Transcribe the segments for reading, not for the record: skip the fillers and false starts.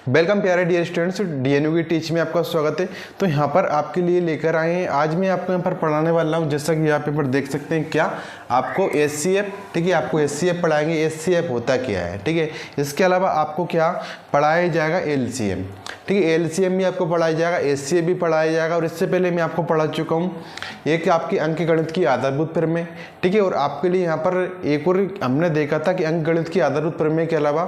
Welcome प्यारे dear students, डीएनयू की teach में आपका स्वागत है। तो यहाँ पर आपके लिए लेकर आए हैं, आज मैं आपको यहाँ पर पढ़ाने वाला हूँ। जैसा कि आप यहाँ पर देख सकते हैं, क्या आपको एचसीएफ, ठीक है, आपको एचसीएफ पढ़ाएंगे। एचसीएफ होता क्या है, ठीक है। इसके अलावा आपको क्या पढ़ाया जाएगा, एलसीएम, ठीक है, एलसीएम भी आपको पढ़ाया जाएगा, एचसीएफ भी पढ़ाया जाएगा। और इससे पहले मैं आपको पढ़ा चुका हूँ एक आपकी अंक गणित की आधारभूत प्रमेय, ठीक है। और आपके लिए यहाँ पर एक और हमने देखा था कि अंक गणित की आधारभूत प्रमेय के अलावा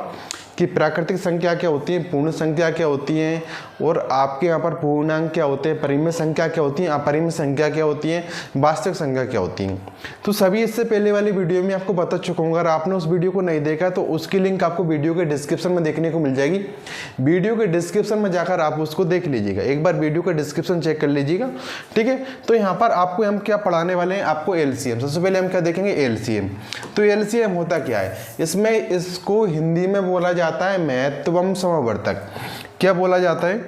कि प्राकृतिक संख्या क्या होती है, पूर्ण संख्या क्या होती है, और आपके यहाँ पर पूर्णांक क्या होते हैं, परिमेय संख्या क्या होती है, अपरिमेय संख्या क्या होती है, वास्तविक संख्या क्या होती है। तो सभी इससे पहले वाली वीडियो में आपको बता चुका हूँ। अगर आपने उस वीडियो को नहीं देखा तो उसकी लिंक आपको वीडियो के डिस्क्रिप्शन में देखने को मिल जाएगी। वीडियो के डिस्क्रिप्शन में जाकर आप उसको देख लीजिएगा, एक बार वीडियो का डिस्क्रिप्शन चेक कर लीजिएगा, ठीक है। तो यहाँ पर आपको हम क्या पढ़ाने वाले हैं, आपको एलसीएम। सबसे पहले हम क्या देखेंगे, एलसीएम। तो एलसीएम होता क्या है, इसमें इसको हिंदी में बोला जाता है महत्तम समवर्तक। क्या बोला जाता है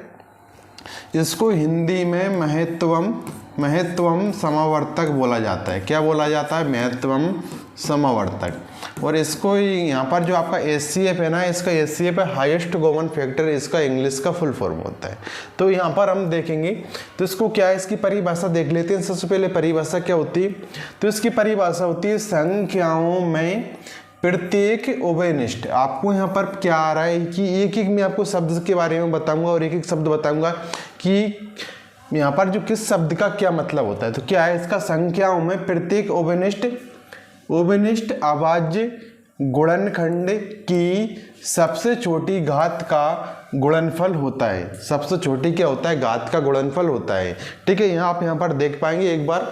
इसको हिंदी में, महत्तम समवर्तक बोला जाता है। क्या बोला जाता है, महत्तम समवर्तक। और इसको यहाँ पर जो आपका एचसीएफ है ना, इसका एचसीएफ है हाईएस्ट कॉमन फैक्टर, इसका इंग्लिश का फुल फॉर्म होता है। तो यहाँ पर हम देखेंगे तो इसको क्या है, इसकी परिभाषा देख लेते हैं। सबसे पहले परिभाषा क्या होती है, तो इसकी परिभाषा होती है संख्याओं में प्रत्येक उभयनिष्ठ। आपको यहाँ पर क्या आ रहा है कि एक एक मैं आपको शब्द के बारे में बताऊंगा और एक एक शब्द बताऊंगा कि यहाँ पर जो किस शब्द का क्या मतलब होता है। तो क्या है इसका, संख्याओं में प्रत्येक उभयनिष्ठ अभाज्य गुणनखंड की सबसे छोटी घात का गुणनफल होता है। सबसे छोटी क्या होता है, घात का गुणनफल होता है, ठीक है। यहाँ आप यहाँ पर देख पाएंगे एक बार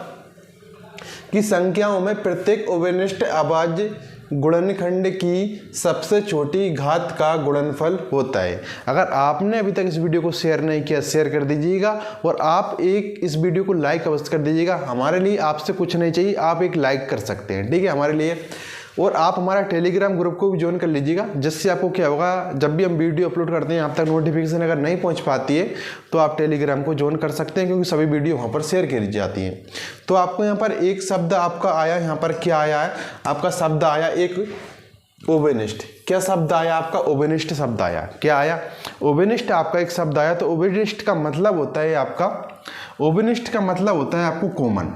कि संख्याओं में प्रत्येक उभयनिष्ठ अभाज्य गुणनखंड की सबसे छोटी घात का गुणनफल होता है। अगर आपने अभी तक इस वीडियो को शेयर नहीं किया, शेयर कर दीजिएगा, और आप एक इस वीडियो को लाइक अवश्य कर दीजिएगा। हमारे लिए आपसे कुछ नहीं चाहिए, आप एक लाइक कर सकते हैं, ठीक है, हमारे लिए। और आप हमारा टेलीग्राम ग्रुप को भी ज्वाइन कर लीजिएगा, जिससे आपको क्या होगा, जब भी हम वीडियो अपलोड करते हैं आप तक नोटिफिकेशन अगर नहीं पहुंच पाती है तो आप टेलीग्राम को ज्वाइन कर सकते हैं, क्योंकि सभी वीडियो वहां पर शेयर करी जाती हैं। तो आपको यहाँ पर एक शब्द आपका आया, यहाँ पर क्या आया है, आपका शब्द आया एक उभयनिष्ठ। क्या शब्द आया आपका, उभयनिष्ठ शब्द आया। क्या आया, उभयनिष्ठ आपका एक शब्द आया। तो उभयनिष्ठ का मतलब होता है आपका, उभयनिष्ठ का मतलब होता है आपको कॉमन,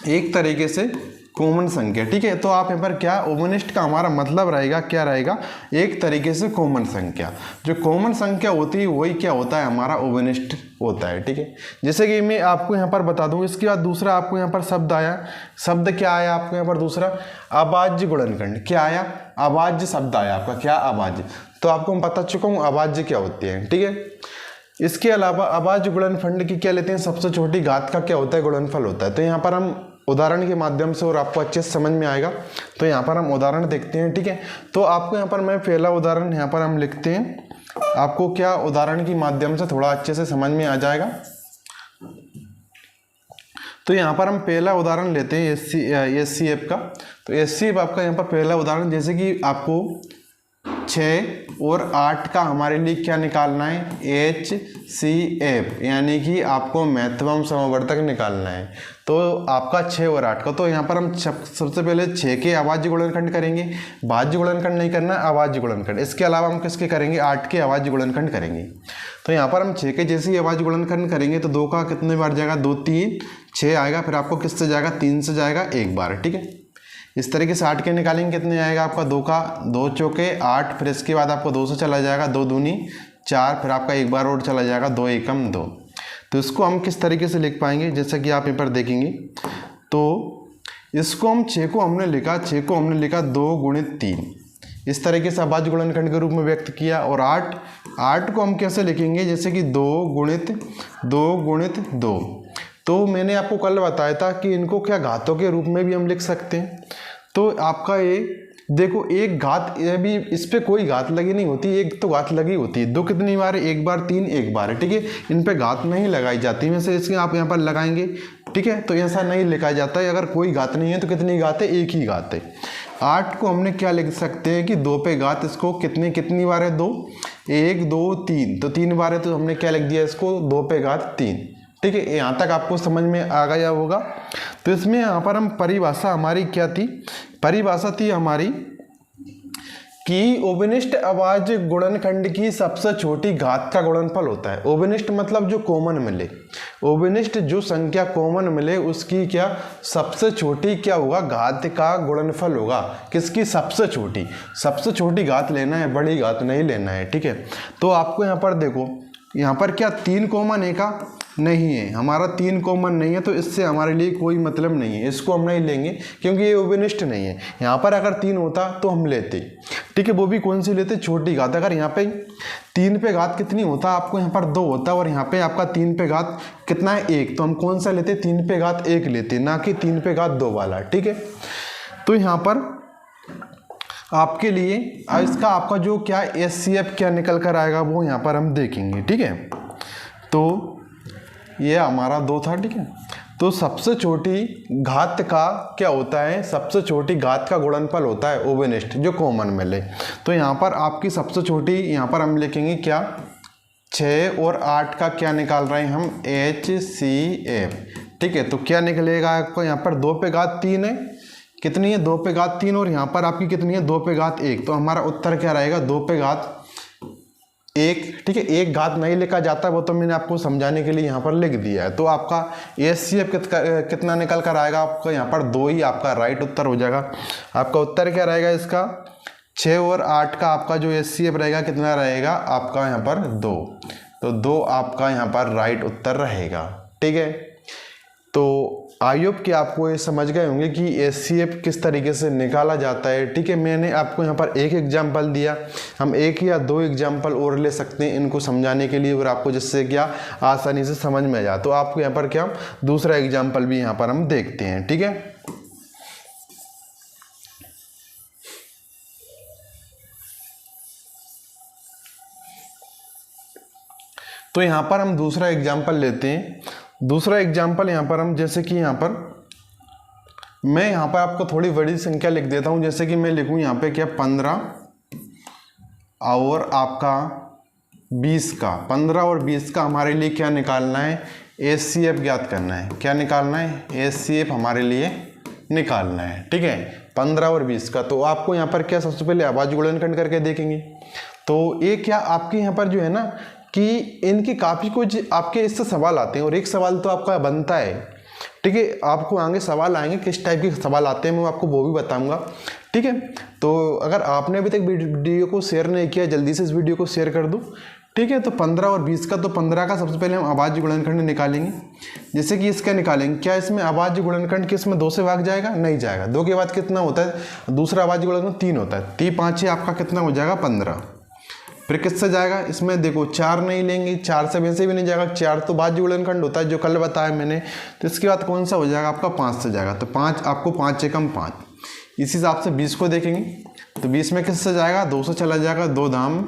एक तरीके से कॉमन संख्या, ठीक है। तो आप यहाँ पर क्या, उभयनिष्ठ का हमारा मतलब रहेगा, क्या रहेगा, एक तरीके से कॉमन संख्या। जो कॉमन संख्या होती है वही क्या होता है, हमारा उभयनिष्ठ होता है, ठीक है। जैसे कि मैं आपको यहाँ पर बता दूँ, इसके बाद दूसरा आपको यहाँ पर शब्द आया। शब्द क्या आया आपको यहाँ पर दूसरा, अभाज्य गुणनखंड। क्या आया, अभाज्य शब्द आया आपका, क्या, अभाज्य। तो आपको मैं बता चुका हूँ अभाज्य क्या होती है, ठीक है। इसके अलावा अभाज्य गुणनखंड की क्या लेते हैं, सबसे छोटी घात का क्या होता है, गुणनफल होता है। तो यहाँ पर हम उदाहरण के माध्यम से, और आपको अच्छे से समझ में आएगा, तो यहाँ पर हम उदाहरण देखते हैं, ठीक है। तो आपको यहाँ पर मैं पहला उदाहरण यहाँ पर हम लिखते हैं, आपको क्या उदाहरण के माध्यम से थोड़ा अच्छे से समझ में आ जाएगा। तो यहाँ पर हम पहला उदाहरण लेते हैं एचसीएफ का। तो एचसीएफ आपका यहाँ पर पहला उदाहरण, जैसे कि आपको 6 और 8 का हमारे लिए क्या निकालना है, एचसीएफ, यानी कि आपको महत्तम समवर्तक निकालना है। तो आपका 6 और 8 का, तो यहाँ पर हम सबसे पहले 6 के अभाज्य गुणनखंड करेंगे, भाज्य गुणनखंड नहीं करना, अभाज्य गुणनखंड। इसके अलावा हम किसके करेंगे, 8 के अभाज्य गुणनखंड करेंगे। तो यहाँ पर हम 6 के जैसे ही अभाज्य गुणनखंड करेंगे तो 2 का कितने बार जाएगा, 2 3 6 आएगा, फिर आपको किससे जाएगा, 3 से जाएगा एक बार, ठीक है। इस तरीके से 8 के निकालेंगे, कितने आएगा आपका, 2 का 2 चौके 8, फिर इसके बाद आपको 2 से चला जाएगा, 2 दूनी 4, फिर आपका एक बार और चला जाएगा, 2 एकम 2। तो इसको हम किस तरीके से लिख पाएंगे, जैसा कि आप यहाँ पर देखेंगे। तो इसको हम 6 को हमने लिखा 2 गुणित 3, इस तरीके से अभाज्य गुणनखंड के रूप में व्यक्त किया। और 8 को हम कैसे लिखेंगे, जैसे कि 2 गुणित 2। तो मैंने आपको कल बताया था कि इनको क्या घातों के रूप में भी हम लिख सकते हैं। तो आपका ये देखो, एक घात, ये भी इस पे कोई घात लगी नहीं होती, एक तो घात लगी होती है। 2 कितनी बार है, एक बार 3 एक बार है, ठीक है। इन पे घात नहीं लगाई जाती, वैसे इसके आप यहाँ पर लगाएंगे, ठीक है। तो ऐसा नहीं लिखा जाता है, अगर कोई घात नहीं है तो कितनी घात है, एक ही घात है। 8 को हमने क्या लिख सकते हैं कि 2 पे घात, इसको कितनी बार है, 2, 1 2 3, तो 3 बार है, तो हमने क्या लिख दिया इसको, 2 पे घात 3, ठीक है। यहाँ तक आपको समझ में आ गया होगा। तो इसमें यहाँ पर हम परिभाषा हमारी क्या थी, परिभाषा थी हमारी कि ओबेनिष्ट अभाज्य गुणनखंड की सबसे छोटी घात का गुणनफल होता है। ओबेनिष्ट मतलब जो कॉमन मिले, ओबेनिष्ट जो संख्या कॉमन मिले उसकी क्या सबसे छोटी क्या होगा, घात का गुणनफल होगा। किसकी सबसे छोटी घात लेना है, बड़ी घात नहीं लेना है, ठीक है। तो आपको यहाँ पर देखो, यहाँ पर क्या 3 कॉमन है का नहीं है, हमारा 3 कॉमन नहीं है, तो इससे हमारे लिए कोई मतलब नहीं है, इसको हम नहीं लेंगे क्योंकि ये ओबेनिष्ट नहीं है। यहाँ पर अगर 3 होता तो हम लेते, ठीक है, वो भी कौन सी लेते, छोटी घात। अगर यहाँ पे 3 पे घात कितनी होता, आपको यहाँ पर 2 होता, और यहाँ पे आपका 3 पे घात कितना है, 1, तो हम कौन सा लेते, 3 पे घात 1 लेते, ना कि 3 पे घात 2 वाला, ठीक है। तो यहाँ पर आपके लिए इसका आपका जो क्या HCF क्या निकल कर आएगा वो यहाँ पर हम देखेंगे, ठीक है। तो ये हमारा 2 था, ठीक है। तो सबसे छोटी घात का क्या होता है, सबसे छोटी घात का गुणनफल होता है ओबेनिष्ट जो कॉमन मिले। तो यहाँ पर आपकी सबसे छोटी, यहाँ पर हम लिखेंगे क्या, 6 और 8 का क्या निकाल रहे हैं हम, HCF, ठीक है। तो क्या निकलेगा आपको, यहाँ पर 2 पे घात 3 है, कितनी है, 2 पे घात 3, और यहाँ पर आपकी कितनी है, 2 पे घात 1। तो हमारा उत्तर क्या रहेगा, 2 पे घात 1, ठीक है। 1 घात नहीं लिखा जाता, वो तो मैंने आपको समझाने के लिए यहाँ पर लिख दिया है। तो आपका HCF कितना निकल कर आएगा, आपका यहाँ पर 2 ही आपका राइट उत्तर हो जाएगा। आपका उत्तर क्या रहेगा इसका, 6 और 8 का आपका जो HCF रहेगा कितना रहेगा आपका यहाँ पर 2, तो 2 आपका यहाँ पर राइट उत्तर रहेगा, ठीक है। तो आई होप कि आपको ये समझ गए होंगे कि HCF किस तरीके से निकाला जाता है, ठीक है। मैंने आपको यहाँ पर एक एग्जाम्पल दिया, हम 1 या 2 एग्जाम्पल और ले सकते हैं इनको समझाने के लिए, और आपको जिससे क्या आसानी से समझ में आ जाए। तो आपको यहाँ पर क्या दूसरा एग्जाम्पल भी यहाँ पर हम देखते हैं, ठीक है। तो यहाँ पर हम दूसरा एग्जाम्पल लेते हैं। दूसरा एग्जाम्पल यहाँ पर हम, जैसे कि यहाँ पर मैं यहाँ पर आपको थोड़ी बड़ी संख्या लिख देता हूँ, जैसे कि मैं लिखूँ यहाँ पे क्या 15 और आपका 20 का, 15 और 20 का हमारे लिए क्या निकालना है, HCF ज्ञात करना है। क्या निकालना है, HCF हमारे लिए निकालना है, ठीक है, 15 और 20 का। तो आपको यहाँ पर क्या सबसे पहले अभाज्य गुणनखंड करके देखेंगे। तो ये क्या आपके यहाँ पर जो है ना कि इनकी काफ़ी कुछ आपके इससे सवाल आते हैं, और एक सवाल तो आपका बनता है, ठीक है। आपको आगे सवाल आएंगे, किस टाइप के सवाल आते हैं मैं आपको वो भी बताऊंगा, ठीक है। तो अगर आपने अभी तक वीडियो को शेयर नहीं किया, जल्दी से इस वीडियो को शेयर कर दो, ठीक है। तो 15 और 20 का, तो 15 का सबसे पहले हम अभाज्य गुणनखंड निकालेंगे। जैसे कि इसका निकालेंगे, क्या इसमें अभाज्य गुणनखंड किसमें 2 से भाग जाएगा, नहीं जाएगा। 2 के बाद कितना होता है, दूसरा अभाज्य गुणनखंड 3 होता है, 3 5 6 आपका कितना हो जाएगा 15। फिर किससे जाएगा, इसमें देखो 4 नहीं लेंगे, 4 से वैसे भी नहीं जाएगा, 4 तो भाज्य गुणनखंड होता है जो कल बताया मैंने। तो इसके बाद कौन सा हो जाएगा आपका 5 से जाएगा, तो 5 आपको 5 से कम 5। इसी हिसाब से 20 को देखेंगे, तो 20 में किससे जाएगा, 2 से चला जाएगा, 2 धाम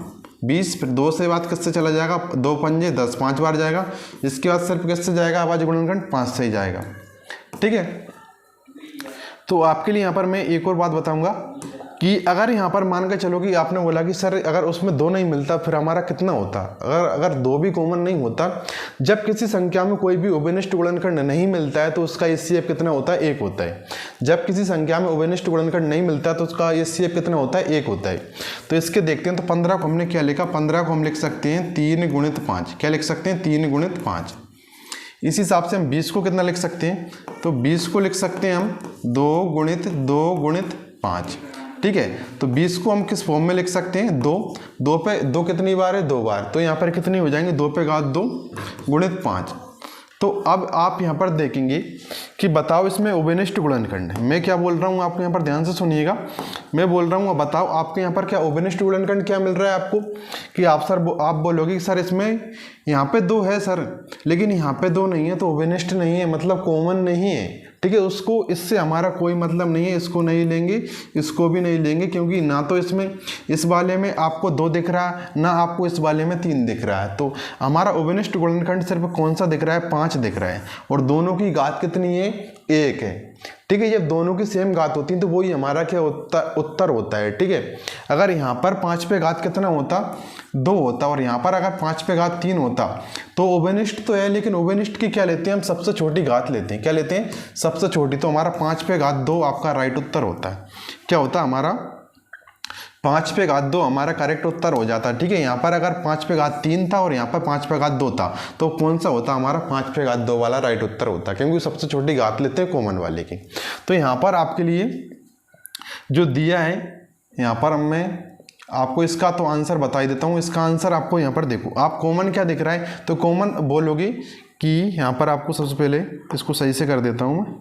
20, फिर 2 से बाद किससे चला जाएगा, 2 पंजे 10, 5 बार जाएगा। इसके बाद सिर्फ किससे जाएगा अभाज्य गुणनखंड, 5 से ही जाएगा, ठीक है। तो आपके लिए यहाँ पर मैं एक और बात बताऊँगा कि अगर यहाँ पर मान के चलो कि आपने बोला कि सर अगर उसमें 2 नहीं मिलता फिर हमारा कितना होता, अगर 2 भी कॉमन नहीं होता, जब किसी संख्या में कोई भी ओबेनिष्ट गुणनखंड नहीं मिलता है तो उसका HCF कितना होता है, 1 होता है। जब किसी संख्या में ओबेनिष्ट गुणनखंड नहीं मिलता तो उसका HCF कितना होता है, 1 होता है। तो इसके देखते हैं। तो 15 को हमने क्या लिखा, 15 को हम लिख सकते हैं 3 गुणित 5। क्या लिख सकते हैं, 3 गुणित 5। इसी हिसाब से हम 20 को कितना लिख सकते हैं, तो 20 को लिख सकते हैं हम 2 गुणित 5, ठीक है। तो 20 को हम किस फॉर्म में लिख सकते हैं, 2 पे 2 कितनी बार है, 2 बार। तो यहाँ पर कितनी हो जाएंगे, 2 पे घात 2 गुणित 5। तो अब आप यहाँ पर देखेंगे कि बताओ इसमें ओबेनिष्ट गुणनखंड है। मैं क्या बोल रहा हूँ आपको यहाँ पर ध्यान से सुनिएगा। मैं बोल रहा हूँ बताओ आपके यहाँ पर क्या ओबेनिष्ट गुणनखंड क्या मिल रहा है आपको, कि आप बोलोगे कि सर इसमें यहाँ पे 2 है सर, लेकिन यहाँ पे 2 नहीं है, तो ओबेनिष्ट नहीं है, मतलब कॉमन नहीं है, ठीक है। उसको इससे हमारा कोई मतलब नहीं है, इसको नहीं लेंगे, इसको भी नहीं लेंगे, क्योंकि ना तो इसमें इस वाले में आपको 2 दिख रहा है, ना आपको इस वाले में 3 दिख रहा है। तो हमारा ओबेनिष्ट गुणनखंड सिर्फ कौन सा दिख रहा है, 5 दिख रहा है, और दोनों की घात कितनी है, 1 है, ठीक है। जब दोनों की सेम घात होती है तो वही हमारा क्या उत्तर होता है, ठीक है। अगर यहाँ पर 5 पे घात कितना होता, 2 होता, और यहाँ पर अगर 5 पे घात 3 होता तो ओबेनिष्ट तो है, लेकिन ओबेनिष्ट की क्या लेते हैं हम, सबसे छोटी घात लेते हैं। क्या लेते हैं, सबसे छोटी। तो हमारा 5 पे घात 2 आपका राइट उत्तर होता है। क्या होता है हमारा 5 पे घात 2 हमारा करेक्ट उत्तर हो जाता, ठीक है। यहाँ पर अगर 5 पे घात 3 था और यहाँ पर 5 पे घात 2 था, तो कौन सा होता हमारा 5 पे घात 2 वाला राइट उत्तर होता, क्योंकि सबसे छोटी घात लेते हैं कॉमन वाले की। तो यहाँ पर आपके लिए जो दिया है, यहाँ पर मैं आपको इसका तो आंसर बता ही देता हूँ। इसका आंसर आपको यहाँ पर देखो, आप कॉमन क्या दिख रहा है, तो कॉमन बोलोगे कि यहाँ पर आपको सबसे पहले इसको सही से कर देता हूँ मैं।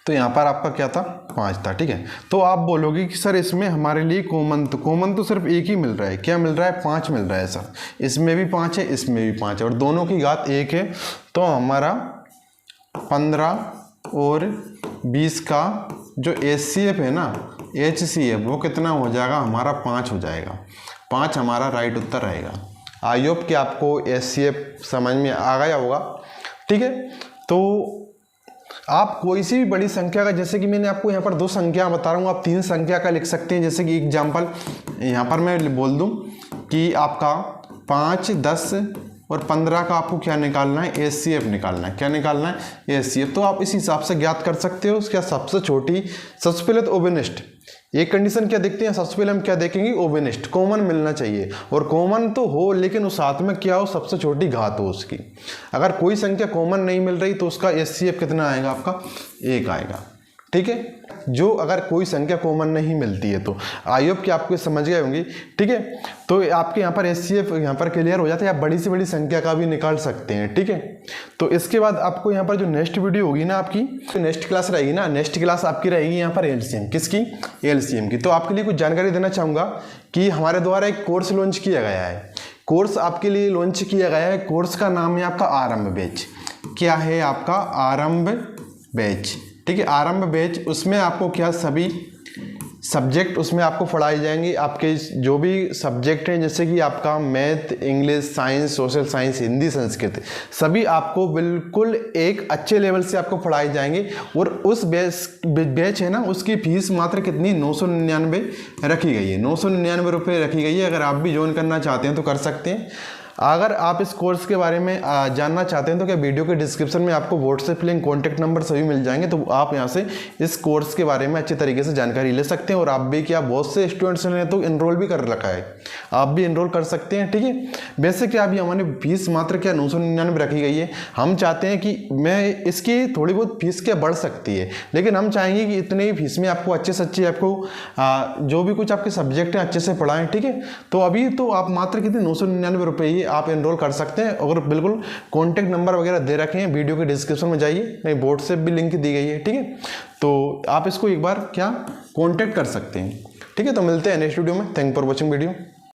तो यहाँ पर आपका क्या था, 5 था, ठीक है। तो आप बोलोगे कि सर इसमें हमारे लिए कॉमन तो सिर्फ एक ही मिल रहा है, क्या मिल रहा है, 5 मिल रहा है सर। इसमें भी 5 है, इसमें भी 5 है, और दोनों की घात 1 है। तो हमारा 15 और 20 का जो HCF है ना, HCF वो कितना हो जाएगा हमारा, 5 हो जाएगा। 5 हमारा राइट उत्तर रहेगा। आई होप कि आपको HCF समझ में आ गया होगा, ठीक है। तो आप कोई सी भी बड़ी संख्या का, जैसे कि मैंने आपको यहाँ पर 2 संख्या बता रहा हूँ, आप 3 संख्या का लिख सकते हैं। जैसे कि एग्जाम्पल यहाँ पर मैं बोल दूँ कि आपका 5, 10 और 15 का आपको क्या निकालना है, HCF निकालना है। क्या निकालना है, HCF। तो आप इस हिसाब से ज्ञात कर सकते हो। क्या सबसे छोटी, सबसे पहले तो ओबेनिस्ट, एक कंडीशन क्या देखते हैं, सबसे पहले हम क्या देखेंगे, ओबेनिस्ट, कॉमन मिलना चाहिए, और कॉमन तो हो लेकिन उस साथ में क्या हो, सबसे छोटी घात हो उसकी। अगर कोई संख्या कॉमन नहीं मिल रही तो उसका HCF कितना आएगा आपका, 1 आएगा, ठीक है। जो अगर कोई संख्या कॉमन नहीं मिलती है तो आई होप कि आपको समझ गए होंगे, ठीक है। तो आपके यहाँ पर HCF यहाँ पर क्लियर हो जाता है। आप बड़ी से बड़ी संख्या का भी निकाल सकते हैं, ठीक है। तो इसके बाद आपको यहाँ पर जो नेक्स्ट वीडियो होगी ना आपकी, तो नेक्स्ट क्लास रहेगी ना, नेक्स्ट क्लास आपकी रहेगी यहाँ पर LCM, किसकी, LCM की। तो आपके लिए कुछ जानकारी देना चाहूँगा कि हमारे द्वारा एक कोर्स लॉन्च किया गया है। कोर्स आपके लिए लॉन्च किया गया है, कोर्स का नाम है आपका आरंभ बैच। क्या है आपका, आरंभ बैच, ठीक है। आरंभ बैच, उसमें आपको क्या, सभी सब्जेक्ट उसमें आपको पढ़ाए जाएंगे। आपके जो भी सब्जेक्ट हैं, जैसे कि आपका math, English, science, social science, Hindi, Sanskrit, सभी आपको बिल्कुल एक अच्छे लेवल से आपको पढ़ाए जाएंगे। और उस बैच है ना, उसकी फीस मात्र कितनी, 999 रखी गई है, 999 रुपये रखी गई है। अगर आप भी ज्वाइन करना चाहते हैं तो कर सकते हैं। अगर आप इस कोर्स के बारे में जानना चाहते हैं तो क्या वीडियो के डिस्क्रिप्शन में आपको व्हाट्सएप लिंक, कॉन्टैक्ट नंबर सभी मिल जाएंगे। तो आप यहां से इस कोर्स के बारे में अच्छे तरीके से जानकारी ले सकते हैं। और आप भी क्या, बहुत से स्टूडेंट्स ने तो इनरोल भी कर रखा है, आप भी इनरोल कर सकते हैं, ठीक है। वैसे क्या अभी हमारी फीस मात्र क्या 999 रखी गई है। हम चाहते हैं कि मैं इसकी थोड़ी बहुत फीस क्या बढ़ सकती है, लेकिन हम चाहेंगे कि इतने ही फीस में आपको अच्छे से अच्छे, आपको जो भी कुछ आपके सब्जेक्ट हैं अच्छे से पढ़ाएं, ठीक है। तो अभी तो आप मात्र कितने 999 रुपये ही आप एनरोल कर सकते हैं। और बिल्कुल कॉन्टैक्ट नंबर वगैरह दे रखे हैं, वीडियो के डिस्क्रिप्शन में जाइए, नहीं व्हाट्सएप भी लिंक दी गई है, ठीक है। तो आप इसको एक बार क्या कॉन्टैक्ट कर सकते हैं, ठीक है। तो मिलते हैं नेक्स्ट वीडियो में। Thank for watching video.